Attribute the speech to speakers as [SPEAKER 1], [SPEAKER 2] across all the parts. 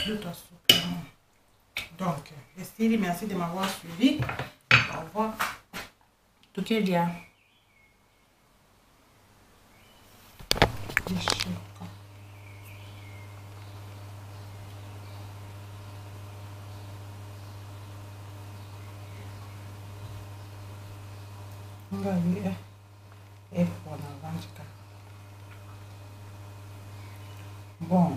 [SPEAKER 1] l'autre soupe. Donc, Estelle, merci de m'avoir suivi. Au revoir. Tout quel dia. On va lui et pour la vente. Bon.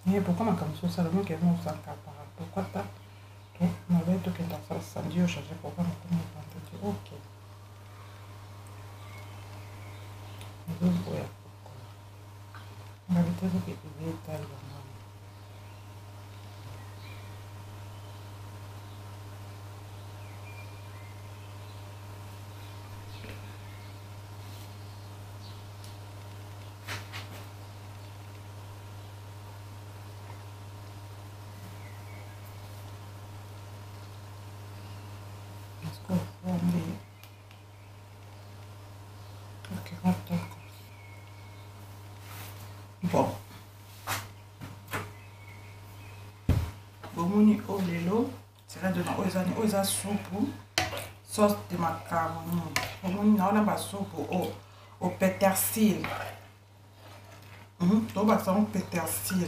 [SPEAKER 1] Et pourquoi ma comme ça, le mot qui est mon sac pourquoi pas? On avait tout qui est dans ça, samedi au changer pour voir comment on ok. On va éviter ce qui est détail. Bon. Bomoni au lelo, c'est là dedans aux soupe, sauce de macaroni. Bomoni na la soupe au pétersil. Donc ça on pétersil.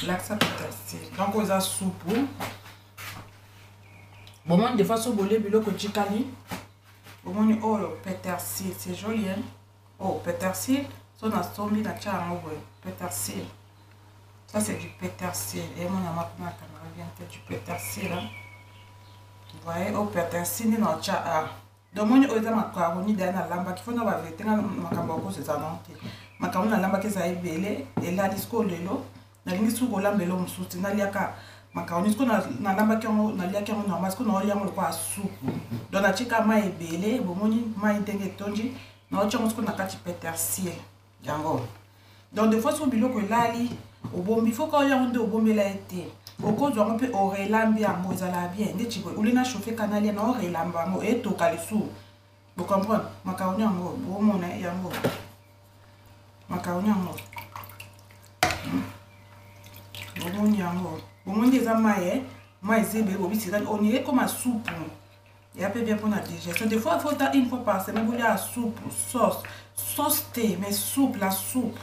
[SPEAKER 1] Là ça pétersil. Donc aux soupe. Bomoni des fois so bolé biloko chikali. Bomoni oh le pétersil, c'est joli hein. Oh pétersil. On a sombi la charme pétersil. Ça c'est du pétersil. Et mon amant ma caméra vient du pétersil. Vous voyez, au pétersil, non, tcha. Donc, moi, je vais macaroni dans la lamba qui faut nous avoir été dans ma caméra c'est ça non. Macaroni dans la lamba qui ça est belé et là disco lelo. Na lingi su gola mbelo msuti na liaka macaroni ko na lamba qui on na liaka on normal ko na liaka ko soupe. Donc na chika mai belé, bomoni mai ndenge tonji, na ocha ko na kati pétersil. Donc des fois sur le biloko lali au bon il faut qu'on y a un au bon la été au cause on peut aurait lambi à moi ça la bien des chico ou les na chauffer canal na aurait lamba mo et to kalisu vous comprenez macaroni en mo bon mon et en mo macaroni en mo bon mon en mo bon mon des amaye moi zebe obi tiran on est comme à soupe et après bien pour la digestion des fois il faut une fois par semaine vous la soupe sauce thé mais soupe la soupe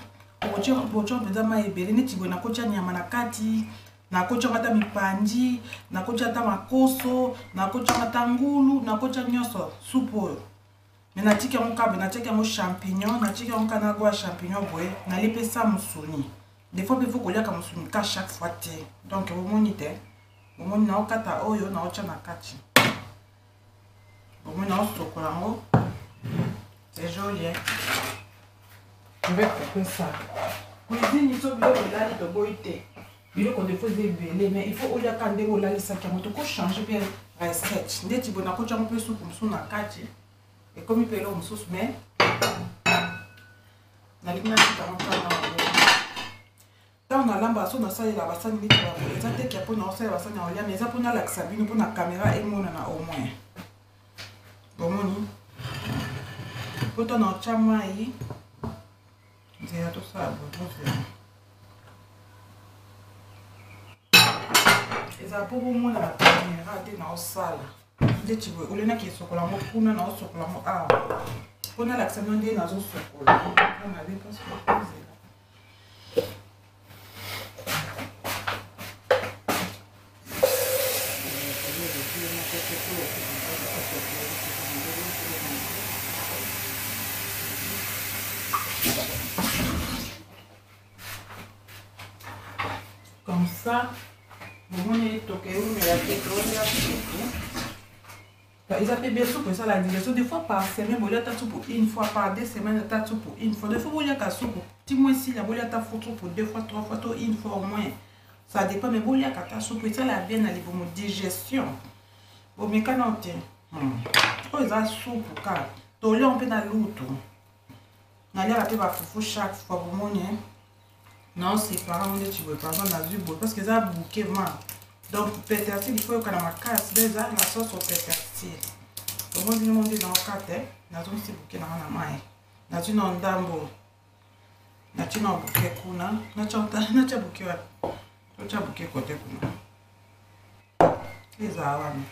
[SPEAKER 1] bocho mpeza maebele neti boye nakotia nyama na kati nakotia ngata mipanzi nakotia ta makoso nakotia ngata ngulu nakotia nyonso soupe oyo mais natiki yango kabe natiki yango champignon natiki yango kana gwa champignon boye nalipesa musuni des fois il faut koliaka musuni ka chaque fois te donc bomoni te bomoni naokata oyo naotia na kati bomoni naosokola yango. C'est joli, hein? Je vais couper ça. Cuisine, il faut que vous ayez il faut que vous ayez mais il faut que vous ayez ça qui changer bien la recette. Dès que vous avez un peu soupe comme ça, na kati. Et comme il peut le sauce, mais na lina quand on a l'ambassade dans ça il a bassin ni pour ça dès qu'il y a pour nous ça bassin na olia mais ça pour na la sabine pour na caméra et mon na au moins. Bon moni. Quand on a chamai, c'est tout ça. Et ça pour moi la caméra de na salle. Dès que vous voulez na qui sokola mo kuna na sokola mo ah. Kuna la sabine de na zo sokola. On avait pas ce comme ça, vous voyez toquer mais la tête ils appellent bien soupe ça la digestion des fois par semaine vous voulez ta soupe une fois par 2 semaines ta soupe une fois des fois vous voulez ta soupe petit moins si la vous voulez ta photo pour 2 fois 3 fois une fois au moins ça dépend mais vous voulez ta soupe ça la bien aller pour mon digestion bon mais quand on tient oh ça soupe car on peut dans l'autre on a l'air à faire fufu chaque fois vous voyez Non, c'est parents on tu veux par exemple dans du parce que ça bouquet moi. Donc pétersil il faut que na ma casse déjà la sauce au pétersil. Donc on dit monter dans le cadre, na zone si bouquet na na mai. Na tu non dambo. Na tu non bouquet kuna, na cha bouquet wa. To cha bouquet côté kuna. Les awani.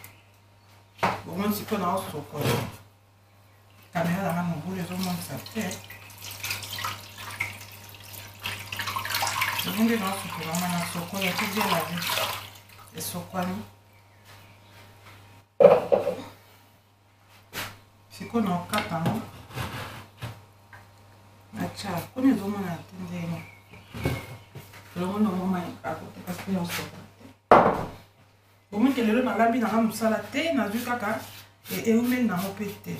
[SPEAKER 1] Bon on si peut na soko. Caméra na mon boule zo mon ça fait. Mungu na soko mama na soko ya kujia la vie. Soko ni. Siko na okata no. Acha, kuni zo mona tende ni. Lo no mama akote parce que on soko. Au moins que le na lambi na musala te na zu kaka e umel na mopete.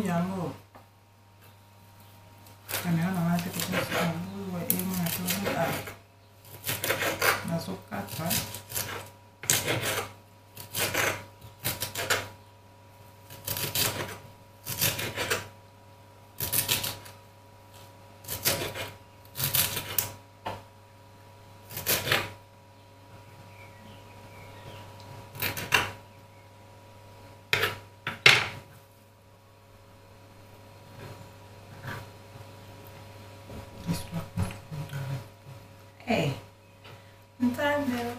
[SPEAKER 1] Yango kamera na mate ko sa mbu wa emu na to na sokata entendeu?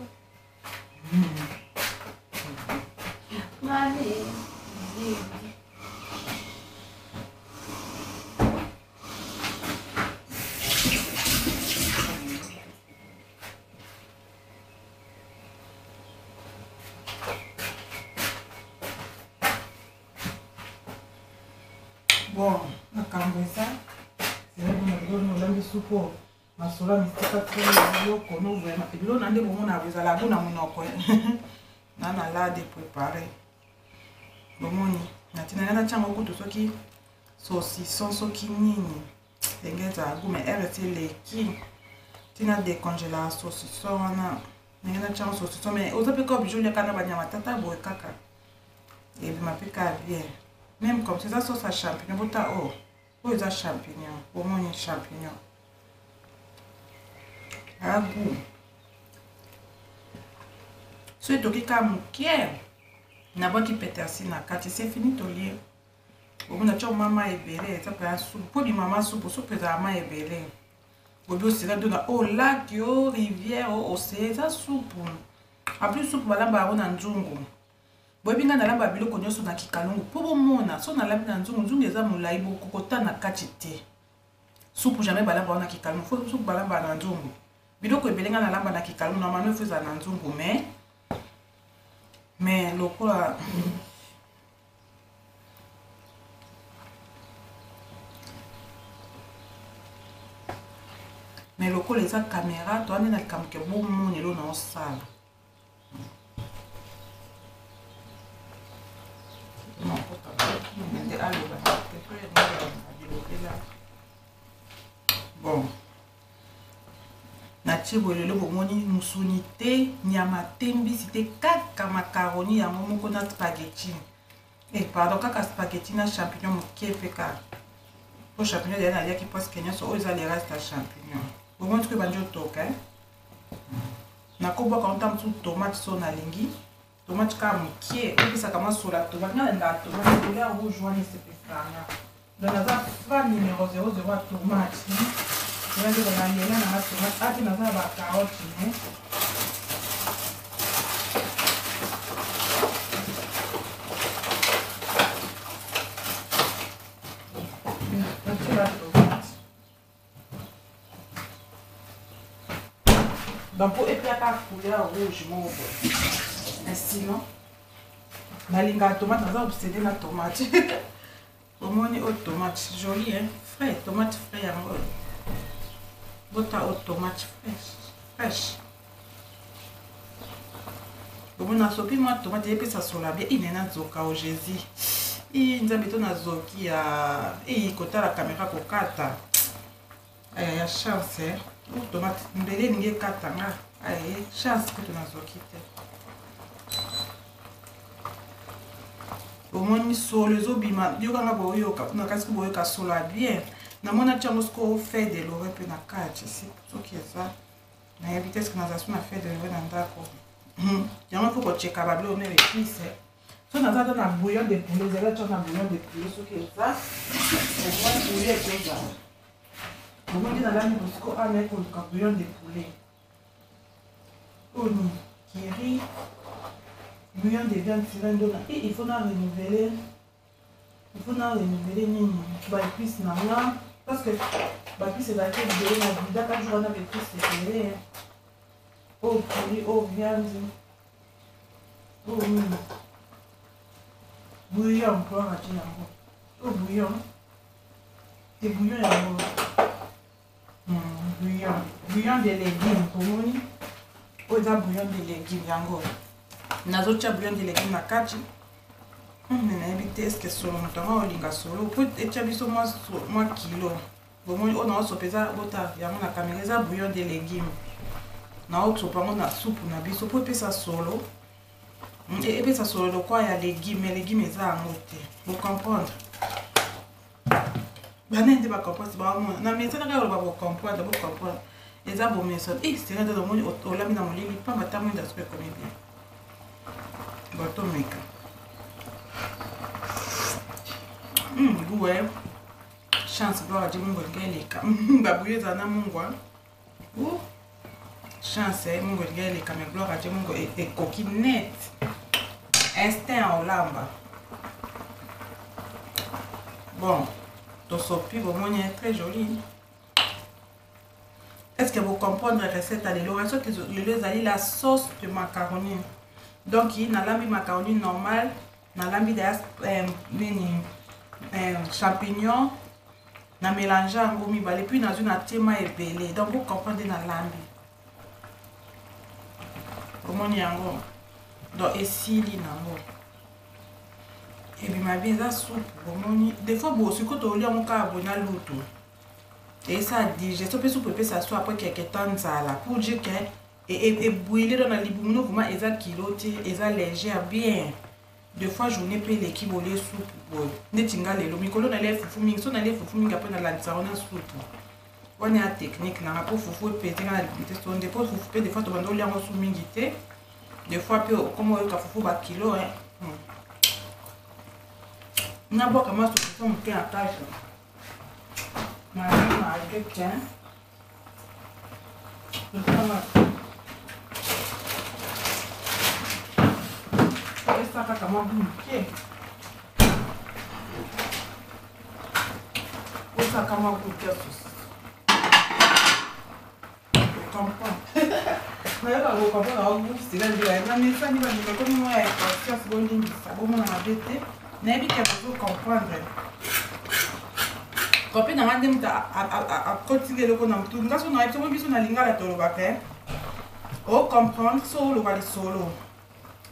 [SPEAKER 1] Mami, bom, na camisa, se eu não lembro supo. Masola mistika kwa yoko no vraiment bilo nande bomo na bezala bona monoko na na la de préparer bomoni na tina na chango kutu soki saucisson soki nini engeza gume RT leki tina décongeler saucisson wana na chango saucisson mais ozape ko bijou kana banyama tata boy kaka et bi mapika bien même comme ça sauce à champignon bota oh eza champignon bomoni champignon a goût. Si tu as un moquet, na ba ki pétersil na kati c'est fini to lié. Au moins tu as maman ebele, ça peut soupe pour di maman soupe za maman ebele. Bobo sera de la oh lac yo rivière oh océan ça soupe. En plus soupe bala ba na nzungu. Bobi nga na lamba biloko nyoso na kikalungu po bomona so na lamba na nzungu eza molai bokota na kati te. Soupe jamais bala ba na kikalungu, faut soupe bala ba na nzungu. Biloko ebelenga na lamba na kikalungu normalement il faut za na nzungu mais lokola mais lokola eza caméra to ane na kamke bomo nelo na osala bon na tibo lelo bomoni musuni te nyama tembisi te kaka macaroni yango moko na spaghetti pardon kaka spaghetti na champignon moke pe ka po champignon ya na yaki parce que nyoso oza les restes à champignon bomoni que banjo toka na ko ba ka ntam tu tomate so na lingi tomate ka moke opisa kama sola tomate na nga tomate de la rouge wani se pe franga dans la fa numéro 00 tomate je vais dire la mienne na tomate ati na za ba carotte ne donc pour épier la couleur rouge mon mais sinon la linga tomate na obsédé la tomate au moins ni autre tomate joli hein frais tomate frais en bota autre tomate fraîche au moins na sopi moi tomate et puis ça sur la bien il na zoka au Jésus il nzambe to na zoki ya kota la caméra ko kata aya ya chance hein tomate mbele ninge kata nga aya chance ko to na zoki te au moins solo les obima yokanga boyoka na kasi boyoka solo bien na mona chango sko fait de l'oreille pe na kache c'est pour qui ça na éviter ce que na zasu na fait de l'oreille na ndako yango faut ko cheka ba blo ne les cuisses so na zata na bouillon de poulet zela chona bouillon de poulet so qui ça au moins poulet c'est ça au moins na la ni sko avec le bouillon de poulet oni kiri bouillon de viande tirando na et il faut na renouveler nini ba épices na nga parce que ba épices la tête de la vida quand je vois avec épices c'est oh poulet oh viande oh bouillon pour un matin oh bouillon c'est bouillon bouillon de légumes pour moi oh ça bouillon de légumes yango nazotia bouillon de légumes na kati na éviter est-ce que solo notamment olinga solo peut etia biso moi kilo bon on a sopeza bota yango na caméra ça bouillon de légumes na autre pango na soupe na biso peut pesa solo et pesa solo de quoi ya légumes mais légumes ça ngote vous comprendre banende ba comprendre ba mo na mais ça na ba comprendre vous comprendre et ça bon mais ça c'est rien de le monde au la mina molili pas ma tamu d'aspect comme bien bato meka ouais chance gloire de mungu ngeleka babuye zana mungu ou chance mungu ngeleka mais gloire de mungu et coquinette instinct olamba bon ton sopi bon est très joli. Est-ce que vous comprenez la recette à l'élaboration que le la sauce de macaroni donc il y a lambi macaroni normal na lambi de champignons na mélange en mi balé puis dans une tema ebelé donc vous comprenez na lambi comment yango donc esili nango et bien ma bien ça soupe comment des fois bon ce que tu as on ka bona luto et ça digestion peut soupe peut ça soit après quelques temps ça là pour dire que et bouillir dans la libouno vraiment eza kiloté eza léger bien deux fois journée peut l'équipe au lait soupe bon netinga lelo mikolo na lait fufu mingi so na lait fufu mingi après na la sarona soupe on a technique na pour fufu péter na limite son dépôt fufu peut des fois to bando lait en sous mingi té des fois peut comme on ka fufu ba kilo hein na boka ma soupe son ke attache na quelqu'un essa caca uma bunque essa cama bunque comprends mais eu vou comprar algo se lá de lá nem sabe mais como não é porque as bolinhas sabão na bete nem que eu vou comprendre copie na mandem a continuer le connant tout ngas on a été biso na lingala tolo bakay o comprendre solo bali solo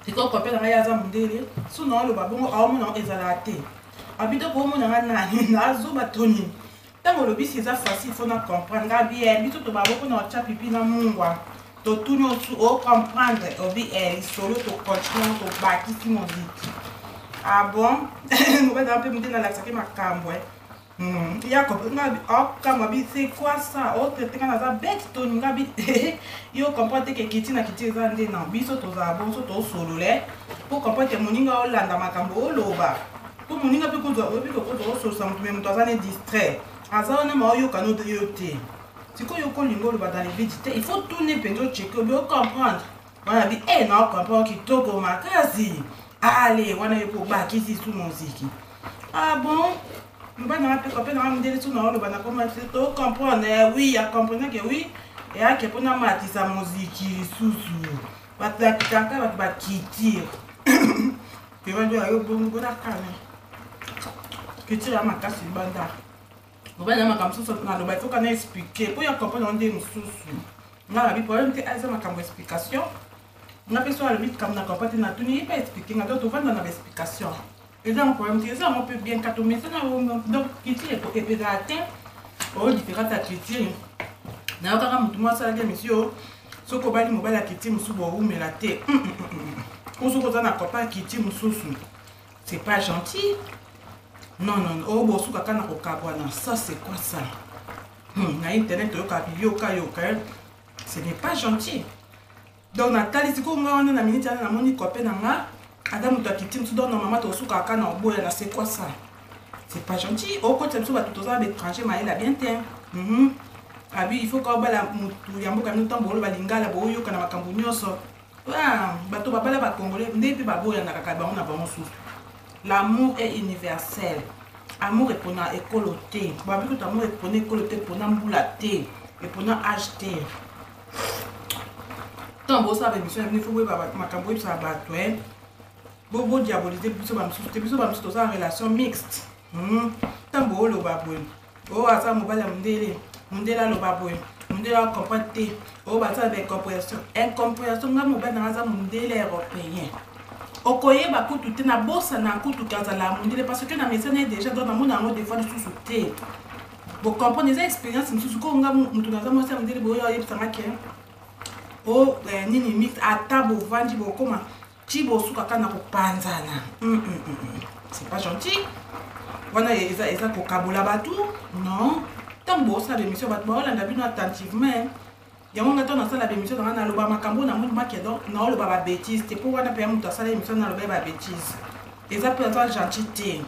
[SPEAKER 1] tiko copie na ya za mundele suno lo babongo awo na ezalate abito ko mo na na zo batoni tango lo bisi za facile faut na comprendre ga bien bito to baboko na cha pipi na mungwa to tunyo tu o comprendre obi solo to continuer to baki si mon dit ah bon mo ba da pe mundele la sake makambo Jacob, c'est quoi ça? Oh, tu as bête, tu as comprendre que Kitty n'a quitté les années dans biso, tu as bon, tu as solo pour comprendre que mon ninga Hollanda Macambo, Loba. Pour mon ninga, peut-être que tu as même tu as distrait. Azar ne m'a eu qu'un autre yoté. C'est quoi yoko lingo le dans les vidéos? Il faut tourner pendant checker, bien comprendre. On a dit, eh non, comprendre qui togo makazi. Allez, on a eu pour baki ici sous musique. Ah bon? Je vais comprendre, oui, à comprendre que oui, et à que pour nous mater sa musique sous parce que quelqu'un va quitter. Tu vas dire au bon bon calme. Que tu as ma casse banda. Vous voyez ma comme ça dans le bateau qu'on a expliqué pour y comprendre on dit nous sous. On a vu problème que ça ma comme explication. On a fait soit le vite comme na comprendre na tout ni pas expliquer na d'autres dans la explication. Et là, on peut ça, on peut bien catomer ça. Donc, critique est pédaté. Oh, différentes critiques. N'a pas comme tout le monde, ça, monsieur. Ce qu'on va dire, critique, monsieur, mais la tête. On se pose à la critique, monsieur. C'est pas gentil. Non, non, oh, bon, ça c'est quoi ça? Na internet, ce n'est pas gentil. Donc, Nathalie, si on a une minute, on a mon copain, Adam, tu as quitté, tu donnes maman, tu as c'est quoi ça? C'est pas gentil. Au côté de ça, tu as étranger, mais il a bien temps. Il faut qu'on ait la moutou, il y a beaucoup de temps pour le balinga, la boyo, quand on a cambonioso. Bateau, papa, la congolais, n'est pas beau, il y a un sous. L'amour est universel. Amour est pour la écoloté. Babi, tout amour est pour l'écoloté, pour l'amboulaté, et pour l'acheter. Tant que ça, il faut que ma cambouille soit bateau. Bobo diaboliser, plus de relation mixte. Tant que le baboué. Oh, à ça, mon bal Mundela le baboué. Mundela comprend. Oh, bah ça avec compréhension. Incompréhension, mon bal dans la mundela européen. Okoye bakutu te na bossa na kutu kazala mundele parce que na mesene déjà dans le monde des fois de sous-sauter. Vous comprenez les expériences sous ko nga mutu na zamo sa mundele boyo yebisanga ke. Oh nini mix atabo vandi bokoma chibo suka kana ko panzana. C'est pas gentil. Wana eza ko kabola batu. Non. Tambo ça l'émission bat ba Hollande bino attentivement. Yango ngato na sala l'émission dans na loba makambo na mundu makedo na loba ba bêtise te pour wana pe mutu sala l'émission na loba ba bêtise. Eza peut être gentilité.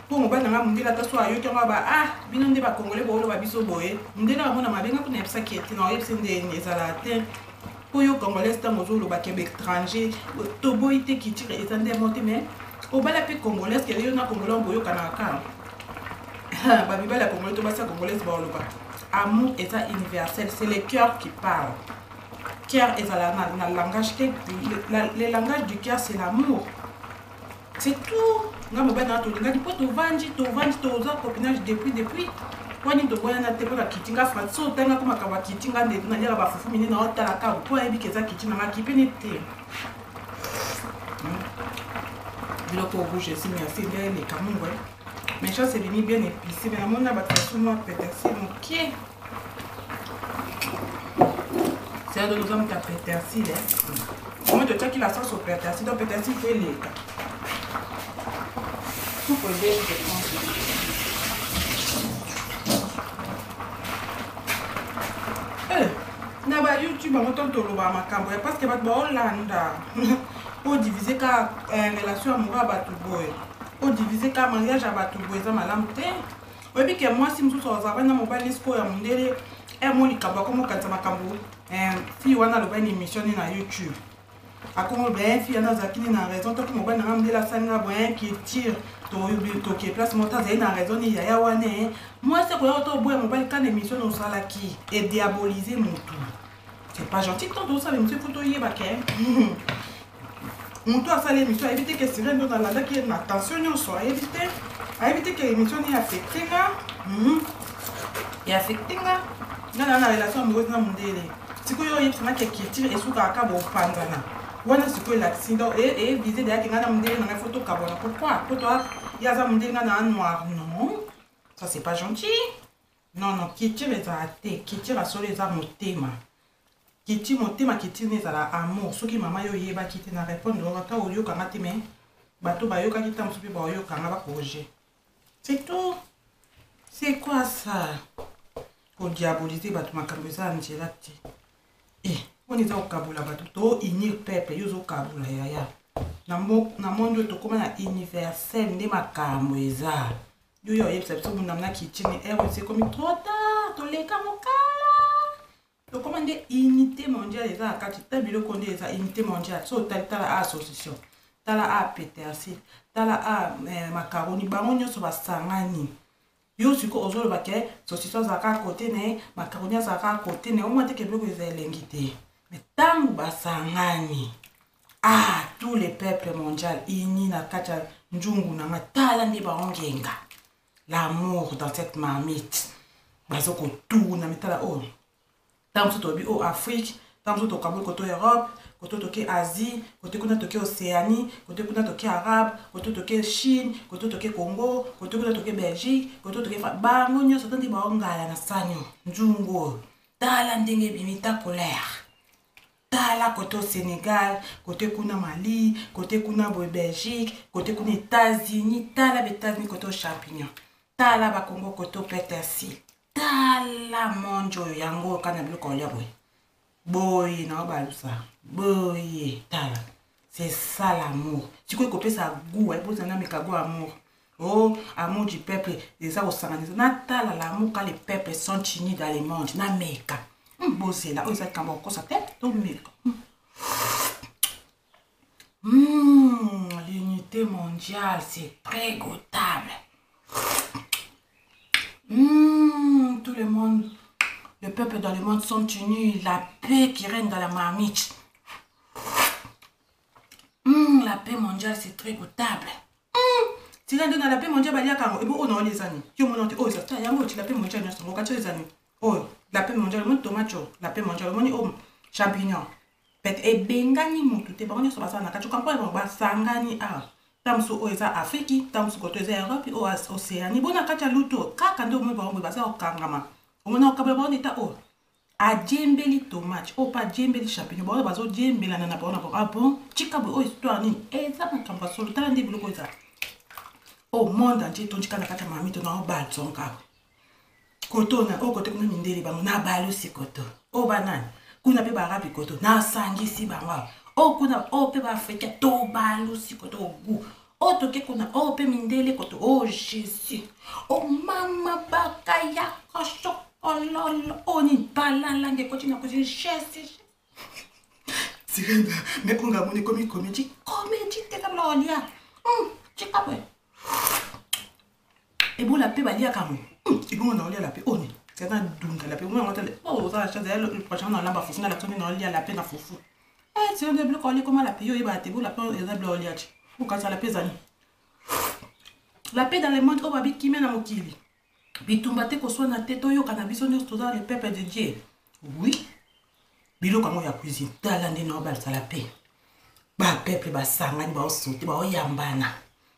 [SPEAKER 1] Pour mo bana mundela ta so ayo kyanga ba bino nde ba congolais bo loba biso boye. Ndela mona mabenga ko na epsa kete na yebse nde ezala te. Pour yo congolais ta mozo loba Québec étranger to boité qui tire et tande monter mais au bala pe congolais que yo na congolais boyo kanaka. Ba bibala congolais to ba sa congolais ba loba. Amour est universel, c'est le cœur qui parle. Cœur est le langage, le langage du cœur, c'est l'amour. C'est tout. Nga mobana to nga dipo to vanji to za copinage depuis wani to boya na te ko kitinga fatso tanga kuma ka kitinga nde na nyaka ba fufu mini na otala ka po ebi keza kitinga ma kipeni te. Biloko rouge si merci bien les kamungwe. Mes choses c'est venu bien épicé mais la mona ba tasu moi peut-être ok. C'est de nous hommes ta pétersil Moi, je sais qu'il a sauce au pétersil, donc pétersil, il faut les cas. Tout pour aider, je pense. Naba YouTube, on entend tout le bas ma cambre parce que votre Hollanda, pour diviser car relation amoureuse à Batouboy, pour diviser car mariage à Batouboy, ça m'a l'amté. Oui, que moi, si je suis sur la dans mon balai, je suis et moi, il comme quand ma cambre. Fille, on a le émission na YouTube. A comme bien fille, on a zakini na raison, tant que mon ben ramde la sanga boyen qui tire, qui place mon tas et na raison il y a wane. Moi c'est quoi auto boyen mon ben quand émission on sala qui et diaboliser mon tout. C'est pas gentil tant tout ça mais monsieur photo y baké. Mon tout a ça l'émission éviter que sirène dans la qui est attention on soit éviter que l'émission est affectée là. Et affectée là. Dans la relation amoureuse na mondele. Si quoi il y a qui tire et sous kaka bo pandana. Wana siko l'accident et viser derrière qui ngana mondele na photo kabona. Pourquoi? Pour toi, il y a ça mondele ngana noir. Non. Ça c'est pas gentil. Non non, qui tire les athées, qui tire à sur les armes thème. Qui tire mon thème qui tire les ala amour. Ce qui maman yo yeba qui te na répondre au au yo kanga te mais bato ba yo ka qui tam supi ba yo kanga ba projet. C'est tout. C'est quoi ça? Pour diaboliser bato makambo za njela te. On est au Kaboula bato inir peuple yozo Kaboula yaya. Na monde to koma na universel nde makambo eza. Yo yo yebsa so muna na kitchen c'est comme trop tard to leka mokala. To commande unité mondiale eza kati tabilo konde eza unité mondiale so tala association. Tala a pétersil, tala a macaroni bango nyonso basangani. Yo siko ozolo bake saucisson zaka côté ne macaroni zaka côté ne au moins te kebeko eza elengite. Mais tangu basangani tous les peuples mondiaux ini na kacha njungu na matala ndi baongenga l'amour dans cette marmite bazoko tout na mitala tangu to bi Afrique tangu to kabul koto Europe koto toke Asie koto kuna toke Océanie koto kuna toke Arabe koto toke Chine koto toke Congo koto kuna toke Belgique koto toke bango nyonso tandi baongala na sanyo njungu tala ndenge bimita colère tala côté au Sénégal, côté kuna Mali, côté kuna Belgique, côté kuna États-Unis, tala États-Unis côté au champignon. Tala ba Congo côté au pétersil. Tala monjo yango kana biloko ya boy. Boy na balusa. Boy tala. C'est ça l'amour. Tu peux couper ça goût, et pour ça na mekago amour. Oh, amour du peuple, et ça au sanganis. Na tala l'amour quand les peuples sont unis dans les mondes. Na meka. Bossé là, oh ça quand on ça tête, tout meka. L'unité mondiale, c'est très goûtable. Tout le monde, le peuple dans le monde sont unis, la paix qui règne dans la marmite. La paix mondiale, c'est très goûtable. Si là, dans la paix mondiale, il y a quand même, on a les années. Oh, ça, il y a la paix mondiale, on a les années. Oh, la paix mondiale, on tomate, la paix mondiale, on champignon. Et bengani mutu, te bango so basa na kacho kampo e ba sangani a. Tamsu o eza Afrique, tamsu koto eza Europe o Océanie. Bona kacha luto, kaka ndo mo bango basa o kangama. O mona o kabla bango ta o. A djembeli tomate, o pa djembeli champignon, bango bazo djembela na bango na ah bon, chika bo o histoire ni. Eza na kampa solo tala ndi biloko eza. O monde entier to chika na kacha mamito na o ba tsonka. Koto na o kote kuna mindeli bango na balu si koto. O banani. Kuna pe barabi koto na sangi si bangwa o kuna o pe ba afrika to balu si koto gu o to ke kuna o pe mindele koto o Jésus o mama bakaya koso ololo o ni balala nge koti na kozi Jésus Sirenda me kunga moni comédie te la lolia chikawe e bo la pe balia kamo e bo na olia la pe oni. C'est un dunga la paix. Moi, on va acheter le prochain dans la bas fou. La tonne dans le lit à la peine à fou. Eh, c'est un début qu'on comment la paix. Il va te vous la paix est un blanc liage. Ou quand ça la paix zani. La paix dans le monde au babi qui mène à mokili. Bitumbate ko soit na tête yo cannabis on est dans le peuple de Dieu. Oui. Bilo comme ya cuisine. Talande no bal ça la paix. Ba peuple ba sangani ba sauter ba yambana.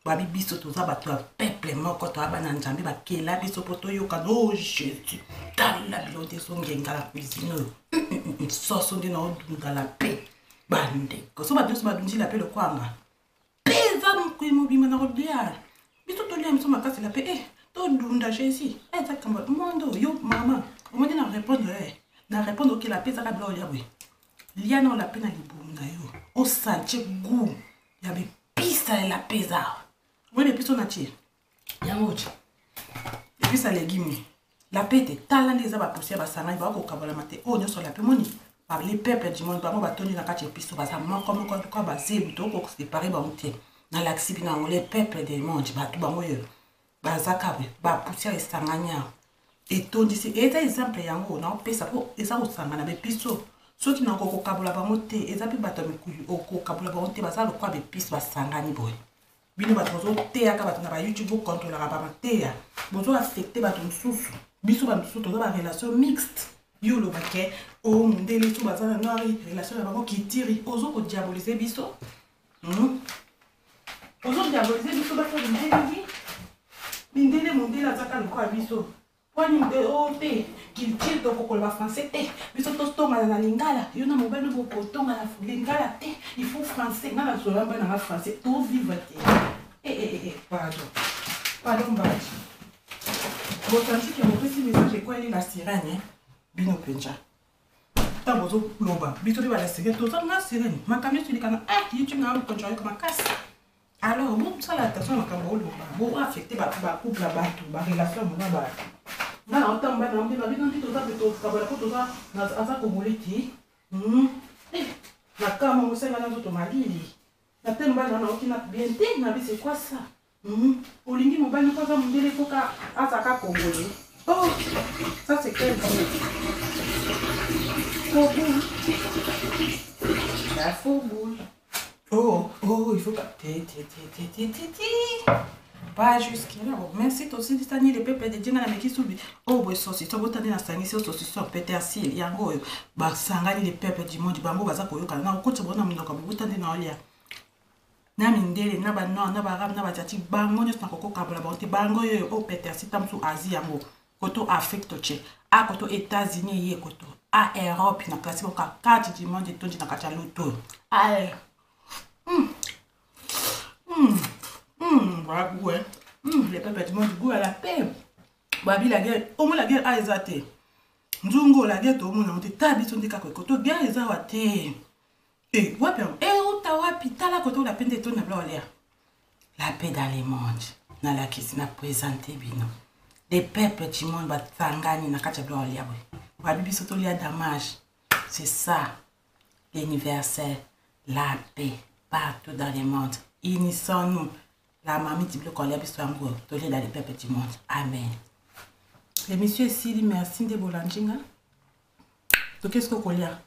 [SPEAKER 1] Babi biso toza bato ya peuple moko to abana nzambe bakela biso poto yo kano Jésus tala bilo de songenga la cuisine soso de na odunga la paix bande ko so bato so badunji la paix le kwanga peza mkwimo bima na rodia biso to lia miso makasi la paix to dunda Jésus ça kamba mondo yo mama on m'a dit na répondre OK la paix ça la blo ya oui lia na la paix na libumu na yo o sanche goût ya be pista la paix ça. Oui, les pistes sont nature. Il y a un autre. Et puis ça légumes. La pète, talent des abats poussés à Bassana, il va au Kabola maté. Oh, nous sommes la pémonie. Par les peuples du monde, on va tenir la carte de pistes, on va s'amuser comme quoi basé, plutôt qu'on se sépare, dans l'accès, dans les peuples des mondes, tout le monde, Bazaka, poussière et Sangania. Et tout d'ici, et ça, exemple, il y a un mot, non, ça, et ça, on s'en a des pistes. Ceux qui n'ont pas au Kabola monté, et ça peut battre au Kabola monté, ça, le quoi des pistes, Sangani boy. Bino bato te aka bato na ba YouTube contrôler ba mateya bozo affecter bato mususu biso ba mususu to ba relation mixte yo lo baké o mundele to bazana nari relation ba ko kitiri ozo ko diaboliser biso ozo diaboliser biso ba ko mindele mundele azaka lo ko biso kwani mde o te kilti to ko ba français te biso to stonga na lingala yo na mobile bo potonga na lingala te il faut français na la sola ba na français to vivre te pardon bati botanti ki mopesi message ko eli la sirène bino penja ta bozo loba bito de ba la sirène to na sirène makamyo tu likana YouTube na ko joye comme casse alors bon ça la attention makambo loba bo affecter ba couple ba ba relation na ba na otamba na mbi ba bino ndito za beto kabala ko to za na aza ko moleti la kama musenga na zoto malili. La temba na okina bien te na bi c'est quoi ça olingi mobali ko za mundele ko ka azaka kongole oh ça c'est quel la faux boule oh il faut pas pas jusqu'à là merci toi aussi tani les peuples de Djenga na meki subi oh boy sauce to botani na sangi so sauce pétersil yango ba sangani les peuples du monde bango baza koyoka na ko tsebona mnoka botani na olia na mindele na ba non na ba ram na ba tati bango nyos na koko kabola ba bango yo o pétersil tamsu Asie yango koto Afrique to che a koto États-Unis ye koto à Europe na classe ka carte du monde to na kacha loto. Allez. Voilà goût hein. Les pépés du monde goût à la paix. Babi la guerre, au moins la guerre a exaté. Nzungo la guerre to mona on te tabi son de kako to guerre ezawate. Wapi wapi tala koto la peine de ton na blaolia. La paix dans les mondes. Na la kisi na présenter bino. Les peuples du monde va tangani na kacha blaolia we. Wabi soto lia damage. C'est ça. L'universel, la paix partout dans les mondes. Unissons-nous. La mamie dit que coller biso ango tolé dans les peuples du monde. Amen. Les messieurs Sili merci de Bolanginga. Donc qu'est-ce que colia?